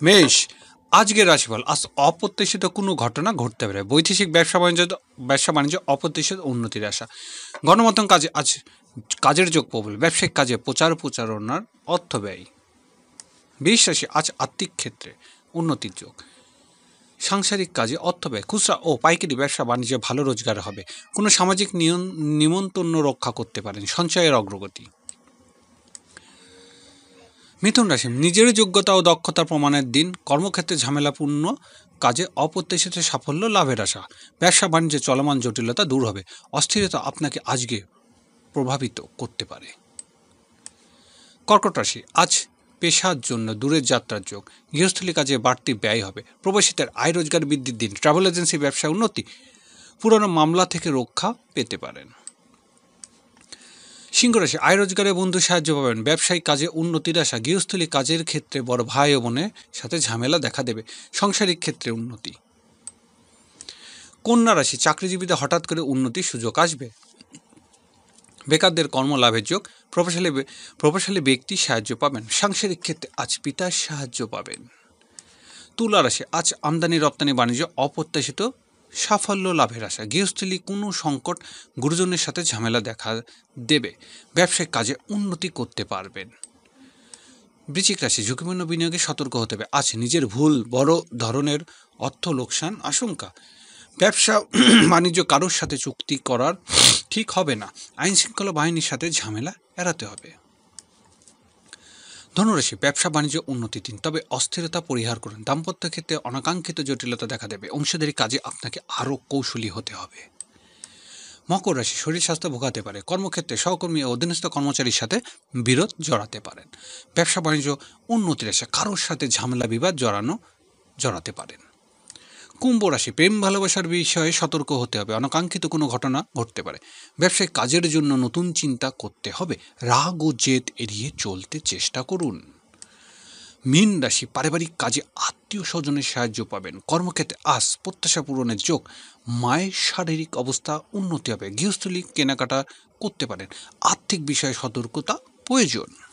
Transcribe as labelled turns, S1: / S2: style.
S1: মেষ, আজকের রাশিফল। আজ অপ্রত্যাশিত কোনো ঘটনা ঘটতে পারে। বৈদেশিক ব্যবসা বাণিজ্য অপ্রত্যাশিত উন্নতির আশা। গণমাধ্যম কাজে আজ কাজের যোগ প্রবল। ব্যবসায়িক কাজে প্রচারণার অর্থ ব্যয়। বৃষ রাশি, আজ আর্থিক ক্ষেত্রে উন্নতির যোগ। সাংসারিক কাজে অর্থ ব্যয়। খুচরা ও পাইকারি ব্যবসা বাণিজ্যে ভালো রোজগার হবে। কোনো সামাজিক নিমন্ত্রণ রক্ষা করতে পারেন। সঞ্চয়ের অগ্রগতি। মিথুন রাশি, নিজের যোগ্যতা ও দক্ষতা প্রমাণের দিন। কর্মক্ষেত্রে ঝামেলাপূর্ণ কাজে অপ্রত্যাশিত সাফল্য লাভের আশা। ব্যবসা বাণিজ্যে চলমান জটিলতা দূর হবে। অস্থিরতা আপনাকে আজকে প্রভাবিত করতে পারে। কর্কট রাশি, আজ পেশার জন্য দূরের যাত্রার যোগ। গৃহস্থলী কাজে বাড়তি ব্যয় হবে। প্রবাসীদের আয় রোজগার বৃদ্ধির দিন। ট্রাভেল এজেন্সি ব্যবসায় উন্নতি। পুরনো মামলা থেকে রক্ষা পেতে পারেন। সিংহ রাশি, আয় রোজগারে বন্ধু সাহায্য পাবেন। ব্যবসায়িক কাজে উন্নতির আশা। গৃহস্থলী কাজের ক্ষেত্রে বড় ভাই ও বোনের সাথে ঝামেলা দেখা দেবে। সাংসারিক ক্ষেত্রে উন্নতি। কন্যা রাশি, চাকরিজীবীদের হঠাৎ করে উন্নতির সুযোগ আসবে। বেকারদের কর্মলাভের যোগ। প্রভাবশালী ব্যক্তি সাহায্য পাবেন। সাংসারিক ক্ষেত্রে আজ পিতার সাহায্য পাবেন। তুলা রাশি, আজ আমদানি রপ্তানি বাণিজ্য অপ্রত্যাশিত সাফল্য লাভের আশা। গৃহস্থলী কোনো সংকট গুরুজনের সাথে ঝামেলা দেখা দেবে। ব্যবসায়িক কাজে উন্নতি করতে পারবেন। বৃশ্চিক রাশি, ঝুঁকিপূর্ণ বিনিয়োগে সতর্ক হতে হবে। আজ নিজের ভুল বড় ধরনের অর্থ লোকসান আশঙ্কা। ব্যবসা বাণিজ্য কারোর সাথে চুক্তি করার ঠিক হবে না। আইন শৃঙ্খলা বাহিনীর সাথে ঝামেলা এড়াতে হবে। ধনুরাশি, ব্যবসা বাণিজ্য উন্নতি দিন, তবে অস্থিরতা পরিহার করুন। দাম্পত্য ক্ষেত্রে অনাকাঙ্ক্ষিত জটিলতা দেখা দেবে। অংশীদারি কাজে আপনাকে আরও কৌশলী হতে হবে। মকর রাশি, শরীর স্বাস্থ্য ভোগাতে পারে। কর্মক্ষেত্রে সহকর্মী ও অধীনস্থ কর্মচারীর সাথে বিরোধ জড়াতে পারেন। ব্যবসা বাণিজ্য উন্নতির আশা। কারোর সাথে ঝামেলা বিবাদ জড়াতে পারেন। কুম্ভ রাশি, প্রেম ভালোবাসার বিষয়ে সতর্ক হতে হবে। অনাকাঙ্ক্ষিত কোনো ঘটনা ঘটতে পারে। ব্যবসায়িক কাজের জন্য নতুন চিন্তা করতে হবে। রাগ ও জেদ এড়িয়ে চলতে চেষ্টা করুন। মীন রাশি, পারিবারিক কাজে আত্মীয় স্বজনের সাহায্য পাবেন। কর্মক্ষেত্রে আজ প্রত্যাশা পূরণের যোগ। মায়ের শারীরিক অবস্থা উন্নতি হবে। গৃহস্থলী কেনাকাটা করতে পারেন। আর্থিক বিষয়ে সতর্কতা প্রয়োজন।